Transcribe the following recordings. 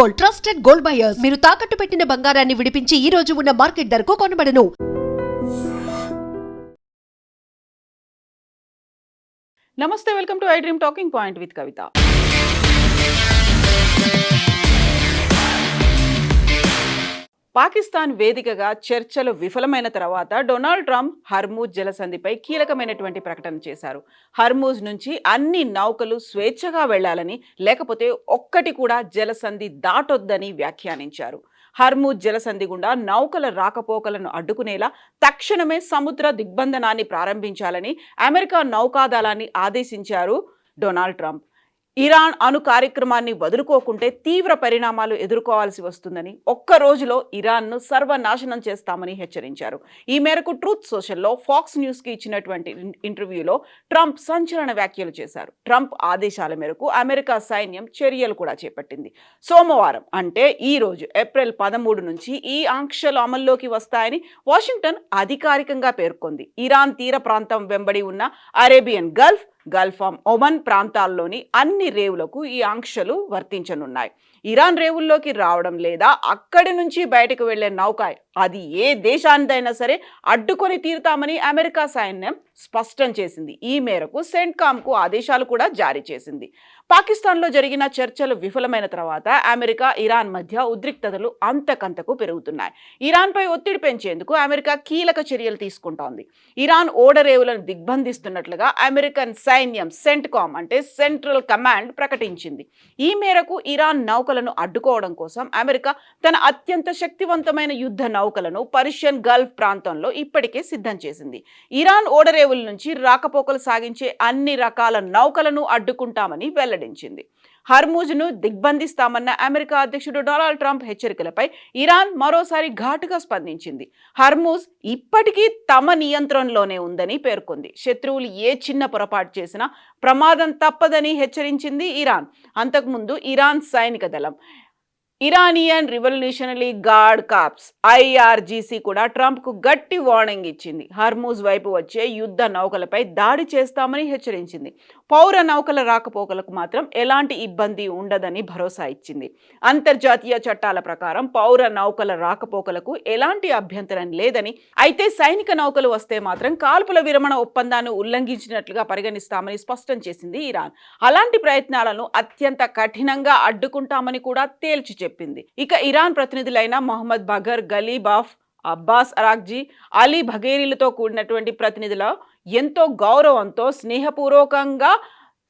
Gold, trusted gold buyers. మీరు తాకట్టు పెట్టిన బంగారాన్ని విడిపించి ఈ రోజు ఉన్న మార్కెట్ ధరకు కొనబడను. నమస్తే, welcome to I dream talking point with Kavitha. Pakistan వేదికగా చర్చలు విఫలమైన తర్వాత డొనాల్డ్ ట్రంప్ హర్మూజ్ జలసంధిపై కీలకమైనటువంటి ప్రకటన చేశారు. హర్మూజ్ నుంచి అన్ని నౌకలు స్వేచ్ఛగా వెళ్లాలని, లేకపోతే ఒక్కటి కూడా జలసంధి దాటొద్దని వ్యాఖ్యానించారు. హర్మూజ్ జలసంధి గుండా నౌకల రాకపోకలను అడ్డుకునేలా తక్షణమే సముద్ర దిగ్బంధనాన్ని ప్రారంభించాలని అమెరికా నౌకాదళాన్ని ఆదేశించారు డొనాల్డ్ ట్రంప్. ఇరాన్ అణు కార్యక్రమాన్ని వదులుకోకుంటే తీవ్ర పరిణామాలు ఎదుర్కోవాల్సి వస్తుందని, ఒక్క రోజులో ఇరాన్ను సర్వనాశనం చేస్తామని హెచ్చరించారు. ఈ మేరకు ట్రూత్ సోషల్లో ఫాక్స్ న్యూస్కి ఇచ్చినటువంటి ఇంటర్వ్యూలో ట్రంప్ సంచలన వ్యాఖ్యలు చేశారు. ట్రంప్ ఆదేశాల మేరకు అమెరికా సైన్యం చర్యలు కూడా చేపట్టింది. సోమవారం అంటే ఈ రోజు ఏప్రిల్ 13 నుంచి ఈ ఆంక్షలు అమల్లోకి వస్తాయని వాషింగ్టన్ అధికారికంగా పేర్కొంది. ఇరాన్ తీర ప్రాంతం వెంబడి ఉన్న అరేబియన్ గల్ఫ్ ఆఫ్ ఒమన్ ప్రాంతాల్లోని అన్ని రేవులకు ఈ ఆంక్షలు వర్తించనున్నాయి. ఇరాన్ రేవుల్లోకి రావడం లేదా అక్కడి నుంచి బయటకు వెళ్లే నౌక అది ఏ దేశానిదైనా సరే అడ్డుకొని తీరుతామని అమెరికా సైన్యం స్పష్టం చేసింది. ఈ మేరకు సెంట్కామ్కు ఆదేశాలు కూడా జారీ చేసింది. పాకిస్తాన్లో జరిగిన చర్చలు విఫలమైన తర్వాత అమెరికా ఇరాన్ మధ్య ఉద్రిక్తతలు అంతకంతకు పెరుగుతున్నాయి. ఇరాన్పై ఒత్తిడి పెంచేందుకు అమెరికా కీలక చర్యలు తీసుకుంటోంది. ఇరాన్ ఓడరేవులను దిగ్బంధిస్తున్నట్లుగా అమెరికన్ సైన్యం సెంట్కామ్ అంటే సెంట్రల్ కమాండ్ ప్రకటించింది. ఈ మేరకు ఇరాన్ నౌకలను అడ్డుకోవడం కోసం అమెరికా తన అత్యంత శక్తివంతమైన యుద్ధ నౌకలను పర్షియన్ గల్ఫ్ ప్రాంతంలో ఇప్పటికే సిద్ధం చేసింది. ఇరాన్ ఓడరేవుల నుంచి రాకపోకలు సాగించే అన్ని రకాల నౌకలను అడ్డుకుంటామని వెల్లడించింది. హర్మూజ్ను దిగ్బంధిస్తామన్న అమెరికా అధ్యక్షుడు డొనాల్డ్ ట్రంప్ హెచ్చరికలపై ఇరాన్ మరోసారి ఘాటుగా స్పందించింది. హర్మూజ్ ఇప్పటికీ తమ నియంత్రణలోనే ఉందని పేర్కొంది. శత్రువులు ఏ చిన్న పొరపాటు చేసినా ప్రమాదం తప్పదని హెచ్చరించింది ఇరాన్. అంతకుముందు ఇరాన్ సైనిక దళం Iranian revolutionary guard corps IRGC కూడా ట్రంప్కు గట్టి వార్నింగ్ ఇచ్చింది. హర్మూజ్ వైపు వచ్చే యుద్ధ నౌకలపై దాడి చేస్తామని హెచ్చరించింది. పౌర నౌకల రాకపోకలకు మాత్రం ఎలాంటి ఇబ్బంది ఉండదని భరోసా ఇచ్చింది. అంతర్జాతీయ చట్టాల ప్రకారం పౌర నౌకల రాకపోకలకు ఎలాంటి అభ్యంతరం లేదని, అయితే సైనిక నౌకలు వస్తే మాత్రం కాల్పుల విరమణ ఒప్పందాన్ని ఉల్లంఘించినట్లుగా పరిగణిస్తామని స్పష్టం చేసింది ఇరాన్. అలాంటి ప్రయత్నాలను అత్యంత కఠినంగా అడ్డుకుంటామని కూడా తేల్చి చెప్పింది. ఇక Iran ప్రతినిధులైన Mohammed bugger, గలీబాఫ్, Abbas Araghchi, Ali భగేరీలతో కూడినటువంటి ప్రతినిధుల ఎంతో గౌరవంతో స్నేహపూర్వకంగా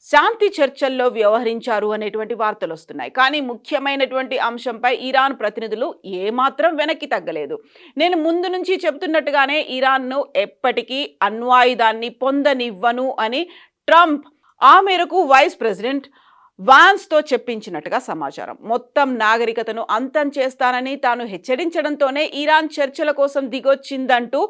శాంతి చర్చల్లో వ్యవహరించారు అనేటువంటి వార్తలు వస్తున్నాయి. కానీ ముఖ్యమైనటువంటి అంశంపై ఇరాన్ ప్రతినిధులు ఏమాత్రం వెనక్కి తగ్గలేదు. నేను ముందు నుంచి చెబుతున్నట్టుగానే ఇరాన్ను ఎప్పటికీ అణ్వాయుధాన్ని పొందనివ్వను అని ట్రంప్ ఆ మేరకు వైస్ ప్రెసిడెంట్ వాన్స్తో చెప్పించినట్టుగా సమాచారం. మొత్తం నాగరికతను అంతం చేస్తానని తాను హెచ్చరించడంతోనే ఇరాన్ చర్చల కోసం దిగొచ్చిందంటూ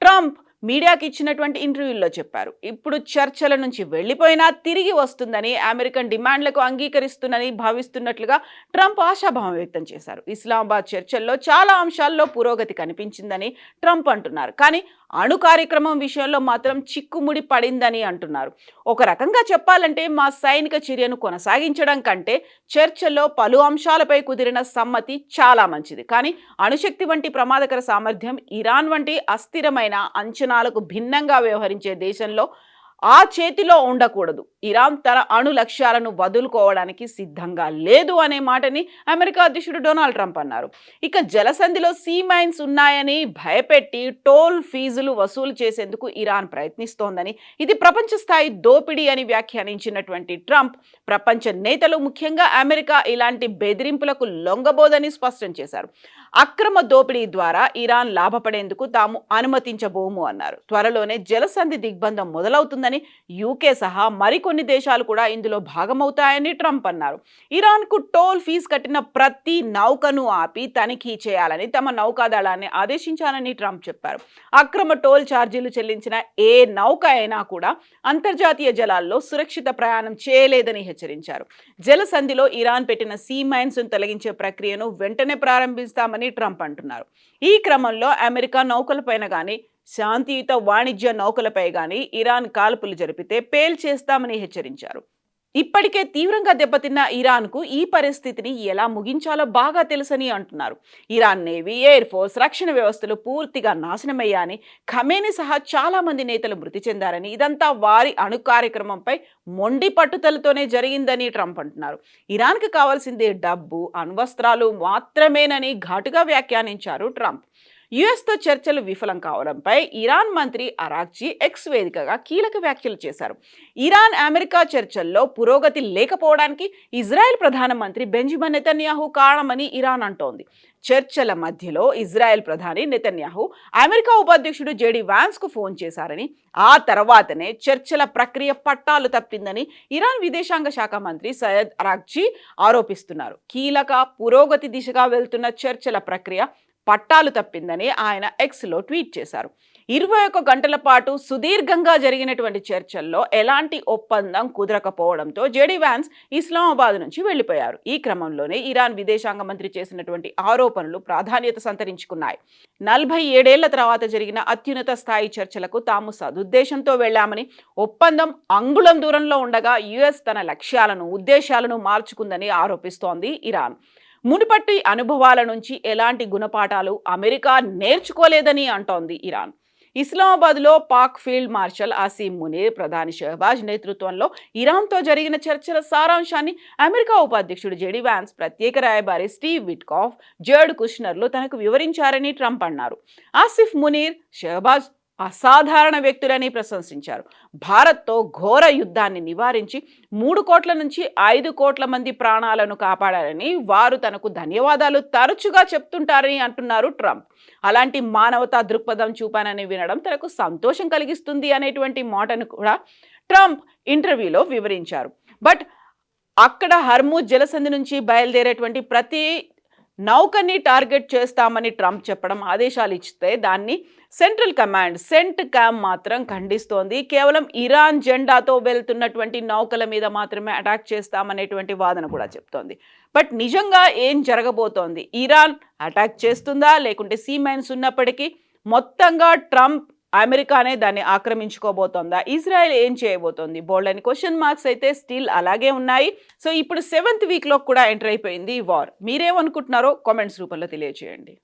ట్రంప్ మీడియాకి ఇచ్చినటువంటి ఇంటర్వ్యూల్లో చెప్పారు. ఇప్పుడు చర్చల నుంచి వెళ్లిపోయినా తిరిగి వస్తుందని, అమెరికన్ డిమాండ్లకు అంగీకరిస్తుందని భావిస్తున్నట్లుగా ట్రంప్ ఆశాభావం వ్యక్తం చేశారు. ఇస్లామాబాద్ చర్చల్లో చాలా అంశాల్లో పురోగతి కనిపించిందని ట్రంప్ అంటున్నారు. కానీ అణు కార్యక్రమం విషయంలో మాత్రం చిక్కుముడి పడిందని అంటున్నారు. ఒక రకంగా చెప్పాలంటే మా సైనిక చర్యను కొనసాగించడం కంటే చర్చల్లో పలు అంశాలపై కుదిరిన సమ్మతి చాలా మంచిది. కానీ అణుశక్తి వంటి ప్రమాదకర సామర్థ్యం ఇరాన్ వంటి అస్థిరమైన అంచనాలకు భిన్నంగా వ్యవహరించే దేశంలో ఆ చేతిలో ఉండకూడదు. ఇరాన్ తన అణు లక్ష్యాలను వదులుకోవడానికి సిద్ధంగా లేదు అనే మాటని అమెరికా అధ్యక్షుడు డొనాల్డ్ ట్రంప్ అన్నారు. ఇక జలసంధిలో సీ మైన్స్ ఉన్నాయని భయపెట్టి టోల్ ఫీజులు వసూలు చేసేందుకు ఇరాన్ ప్రయత్నిస్తోందని, ఇది ప్రపంచ స్థాయి దోపిడీ అని వ్యాఖ్యానించినటువంటి ట్రంప్ ప్రపంచ నేతలు, ముఖ్యంగా అమెరికా ఇలాంటి బెదిరింపులకు లొంగబోదని స్పష్టం చేశారు. అక్రమ దోపిడీ ద్వారా ఇరాన్ లాభపడేందుకు తాము అనుమతించబోము అన్నారు. త్వరలోనే జలసంధి దిగ్బంధం మొదలవుతుందని, యూకే సహా మరికొన్ని దేశాలు కూడా ఇందులో భాగమవుతాయని ట్రంప్ అన్నారు. ఇరాన్కు టోల్ ఫీజు కట్టిన ప్రతి నౌకను ఆపి తనిఖీ చేయాలని తమ నౌకాదళాన్ని ఆదేశించాలని ట్రంప్ చెప్పారు. అక్రమ టోల్ ఛార్జీలు చెల్లించిన ఏ నౌక అయినా కూడా అంతర్జాతీయ జలాల్లో సురక్షిత ప్రయాణం చేయలేదని హెచ్చరించారు. జలసంధిలో ఇరాన్ పెట్టిన సీ మైన్స్ తొలగించే ప్రక్రియను వెంటనే ప్రారంభిస్తామని ట్రంప్ అంటున్నారు. ఈ క్రమంలో అమెరికా నౌకలపైన కానీ శాంతియుత వాణిజ్య నౌకలపై కానీ ఇరాన్ కాల్పులు జరిపితే పేల్చేస్తామని హెచ్చరించారు. ఇప్పటికే తీవ్రంగా దెబ్బతిన్న ఇరాన్కు ఈ పరిస్థితిని ఎలా ముగించాలో బాగా తెలుసని అంటున్నారు. ఇరాన్ నేవీ, ఎయిర్ ఫోర్స్, రక్షణ వ్యవస్థలు పూర్తిగా నాశనమయ్యాయని, ఖమేని సహా చాలా మంది నేతలు మృతి చెందారని, ఇదంతా వారి అణు కార్యక్రమంపై మొండి పట్టుదలతోనే జరిగిందని ట్రంప్ అంటున్నారు. ఇరాన్కి కావాల్సింది డబ్బు, అణ్వస్త్రాలు మాత్రమేనని ఘాటుగా వ్యాఖ్యానించారు ట్రంప్. యుఎస్తో చర్చలు విఫలం కావడంపై ఇరాన్ మంత్రి అరాక్జీ ఎక్స్ వేదికగా కీలక వ్యాఖ్యలు చేశారు. ఇరాన్ అమెరికా చర్చల్లో పురోగతి లేకపోవడానికి ఇజ్రాయెల్ ప్రధానమంత్రి బెంజమిన్ నెతన్యాహు కారణమని ఇరాన్ అంటోంది. చర్చల మధ్యలో ఇజ్రాయెల్ ప్రధాని నెతన్యాహు అమెరికా ఉపాధ్యక్షుడు జేడీ వాన్స్కు ఫోన్ చేశారని, ఆ తర్వాతనే చర్చల ప్రక్రియ పట్టాలు తప్పిందని ఇరాన్ విదేశాంగ శాఖ మంత్రి సయ్యద్ అరాక్జీ ఆరోపిస్తున్నారు. కీలక పురోగతి దిశగా వెళ్తున్న చర్చల ప్రక్రియ పట్టాలు తప్పిందని ఆయన ఎక్స్లో ట్వీట్ చేశారు. 21 గంటల పాటు సుదీర్ఘంగా జరిగినటువంటి చర్చల్లో ఎలాంటి ఒప్పందం కుదరకపోవడంతో జేడీ వాన్స్ ఇస్లామాబాద్ నుంచి వెళ్లిపోయారు. ఈ క్రమంలోనే ఇరాన్ విదేశాంగ మంత్రి చేసినటువంటి ఆరోపణలు ప్రాధాన్యత సంతరించుకున్నాయి. 47 ఏళ్ల తర్వాత జరిగిన అత్యున్నత స్థాయి చర్చలకు తాము సదుద్దేశంతో వెళ్లామని, ఒప్పందం అంగుళం దూరంలో ఉండగా యుఎస్ తన లక్ష్యాలను, ఉద్దేశాలను మార్చుకుందని ఆరోపిస్తోంది ఇరాన్. మునుపటి అనుభవాల నుంచి ఎలాంటి గుణపాఠాలు అమెరికా నేర్చుకోలేదని అంటోంది ఇరాన్. ఇస్లామాబాద్లో పాక్ ఫీల్డ్ మార్షల్ ఆసిమ్ మునీర్, ప్రధాని షహబాజ్ నేతృత్వంలో ఇరాన్తో జరిగిన చర్చల సారాంశాన్ని అమెరికా ఉపాధ్యక్షుడు జేడీ వాన్స్, ప్రత్యేక రాయబారి స్టీవ్ విట్కాఫ్, జర్డ్ కుష్నర్లు తనకు వివరించారని ట్రంప్ అన్నారు. ఆసిఫ్ మునీర్, షహబాజ్ అసాధారణ వ్యక్తులని ప్రశంసించారు. భారత్తో ఘోర యుద్ధాన్ని నివారించి 3 కోట్ల నుంచి 5 కోట్ల మంది ప్రాణాలను కాపాడారని, వారు తనకు ధన్యవాదాలు తరచుగా చెప్తుంటారని అంటున్నారు ట్రంప్. అలాంటి మానవతా దృక్పథం చూపానని వినడం తనకు సంతోషం కలిగిస్తుంది అనేటువంటి మాటను కూడా ట్రంప్ ఇంటర్వ్యూలో వివరించారు. బట్ అక్కడ హర్మూజ్ జలసంధి నుంచి బయలుదేరేటువంటి ప్రతి నౌకని టార్గెట్ చేస్తామని ట్రంప్ చెప్పడం, ఆదేశాలు ఇస్తే దాన్ని సెంట్రల్ కమాండ్ సెంట్-కామ్ మాత్రం ఖండిస్తోంది. కేవలం ఇరాన్ జెండాతో వెళ్తున్నటువంటి నౌకల మీద మాత్రమే అటాక్ చేస్తామనేటువంటి వాదన కూడా చెప్తోంది. బట్ నిజంగా ఏం జరగబోతోంది? ఇరాన్ అటాక్ చేస్తుందా, లేకుంటే సీ మైన్స్ ఉన్నప్పటికీ మొత్తంగా ట్రంప్ అమెరికానే దాన్ని ఆక్రమించుకోబోతోందా? ఇజ్రాయెల్ ఏం చేయబోతోంది? బోల్డ్ అని క్వశ్చన్ మార్క్స్ అయితే స్టిల్ అలాగే ఉన్నాయి. సో ఇప్పుడు 7th వీక్లో కూడా ఎంటర్ అయిపోయింది ఈ వార్. మీరేమనుకుంటున్నారో కామెంట్స్ రూపంలో తెలియజేయండి.